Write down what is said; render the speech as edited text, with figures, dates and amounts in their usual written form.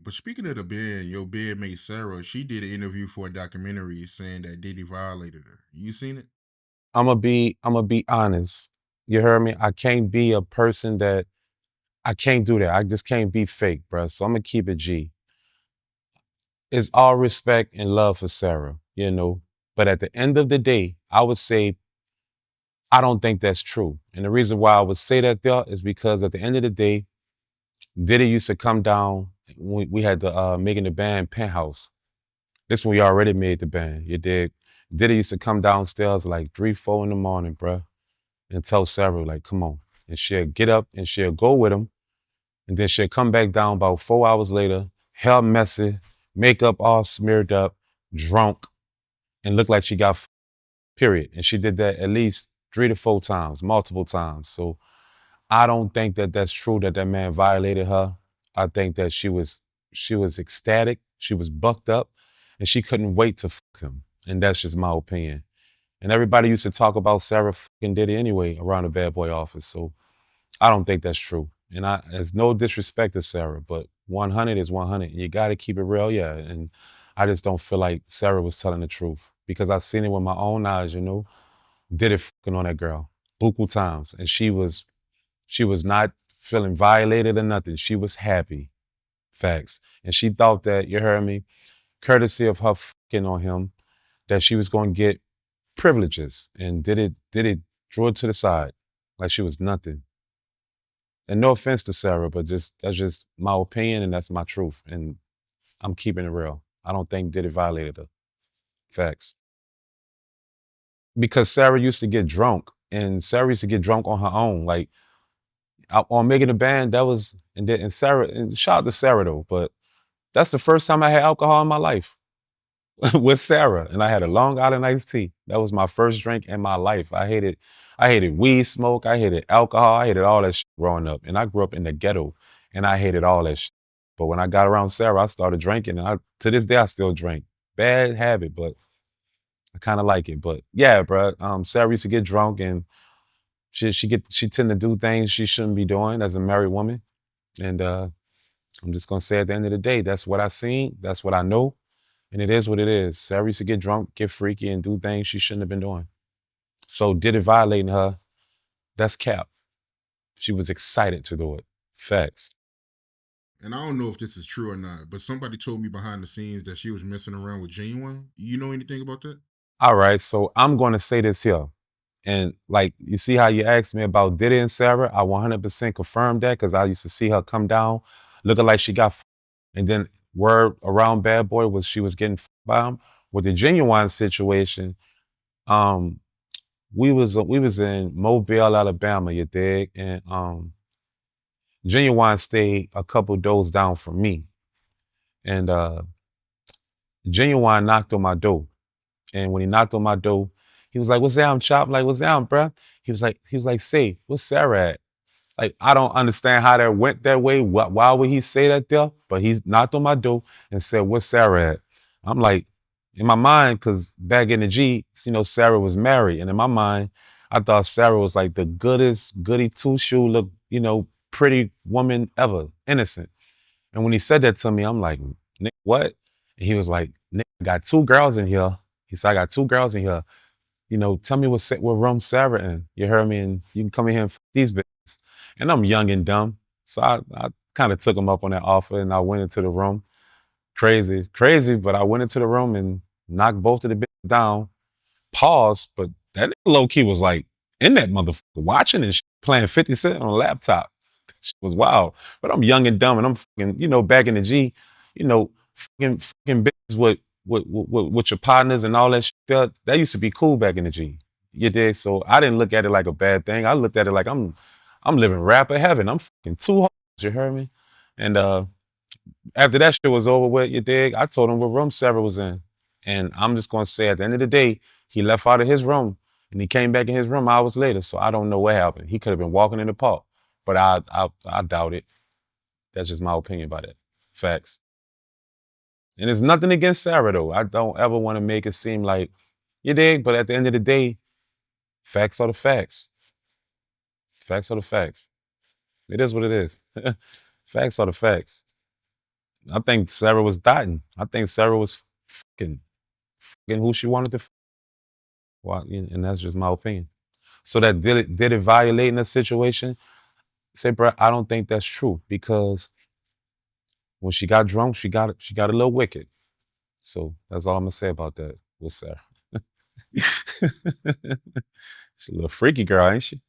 But speaking of the bed, your bedmate Sarah, she did an interview for a documentary saying that Diddy violated her. You seen it? I'm gonna be honest. You heard me? I can't be a person that I can't do that. I just can't be fake, bro. So I'm gonna keep it G. It's all respect and love for Sarah, you know. But at the end of the day, I would say I don't think that's true. And the reason why I would say that there is because at the end of the day, Diddy used to come down. We had the making the band penthouse. This when we already made the band. You dig? Diddy used to come downstairs like 3, 4 in the morning, bruh, and tell Sarah, like, come on. And she'll get up and she'll go with him. And then she'll come back down about 4 hours later, hair messy, makeup all smeared up, drunk, and look like she got period. And she did that at least 3 to 4 times, multiple times. So I don't think that that's true that that man violated her. I think that she was ecstatic, she was bucked up, and she couldn't wait to fuck him. And that's just my opinion. And everybody used to talk about Sarah fucking Diddy anyway around the bad boy office. So I don't think that's true. And there's no disrespect to Sarah, but 100 is 100. You got to keep it real, yeah. And I just don't feel like Sarah was telling the truth because I seen it with my own eyes, you know. Did it fucking on that girl, buku times, and she was not feeling violated or nothing. She was happy. Facts. And she thought that, you heard me, courtesy of her fucking on him, that she was going to get privileges and did it drew it to the side like she was nothing. And no offense to Sarah, but just that's just my opinion and that's my truth. And I'm keeping it real. I don't think did it violated her. Facts. Because Sarah used to get drunk and Sarah used to get drunk on her own. Like on making a band, that was and Sarah and shout out to Sarah though, but that's the first time I had alcohol in my life with Sarah. And I had a Long Island iced tea. That was my first drink in my life. I hated weed smoke, I hated alcohol, I hated all that shit growing up. And I grew up in the ghetto and I hated all that shit. But when I got around Sarah, I started drinking and to this day I still drink. Bad habit, but I kind of like it. But yeah, bro. Sarah used to get drunk and she tend to do things she shouldn't be doing as a married woman. And I'm just gonna say at the end of the day, that's what I seen, that's what I know, and it is what it is. Sarah used to get drunk, get freaky, and do things she shouldn't have been doing. So did it violating her? That's cap. She was excited to do it. Facts. And I don't know if this is true or not, but somebody told me behind the scenes that she was messing around with Ginuwine. You know anything about that? All right, so I'm gonna say this here. And like you see how you asked me about Diddy and Sarah, I 100% confirmed that because I used to see her come down looking like she got and then word around Bad Boy was she was getting by him. With the Genuine situation, um, we was in Mobile, Alabama, you dig? And Genuine stayed a couple doors down from me. And Genuine knocked on my door. And when he knocked on my door, he was like, "What's down, Chop?" I'm like, "What's down, bruh?" He was like, "Say, what's Sarah at?" Like, I don't understand how that went that way. Why would he say that there? But he knocked on my door and said, "Where's Sarah at?" I'm like, in my mind, because back in the G, Sarah was married. And in my mind, I thought Sarah was like the goodest, goody two-shoe, look, pretty woman ever, innocent. And when he said that to me, I'm like, "Nick, what?" And he was like, "Nick, I got two girls in here." He said, "I got two girls in here. Tell me what room Sarah in. You heard me? And you can come in here and these bitches." And I'm young and dumb. So I kind of took him up on that offer and I went into the room. Crazy, crazy, but I went into the room and knocked both of the bitches down. Paused, but that low key was like in that motherfucker watching and playing 50 Cent on a laptop. Shit was wild. But I'm young and dumb and I'm fucking, back in the G, fucking bitches with your partners and all that shit. That used to be cool back in the G. You did. So I didn't look at it like a bad thing. I looked at it like I'm living rapper heaven. I'm fucking too hard. You heard me? And after that shit was over with, you dig, I told him what room Sarah was in. And I'm just gonna say at the end of the day, he left out of his room and he came back in his room hours later. So I don't know what happened. He could have been walking in the park. But I doubt it. That's just my opinion about it. Facts. And it's nothing against Sarah though. I don't ever want to make it seem like you dig, but at the end of the day, facts are the facts. Facts are the facts. It is what it is. Facts are the facts. I think Sarah was dotting. I think Sarah was fucking, fucking who she wanted to. Well, and that's just my opinion. So that did it violate in a situation? Say, bro, I don't think that's true because when she got drunk, she got a little wicked. So that's all I'm gonna say about that with Sarah. She's a little freaky girl, ain't she?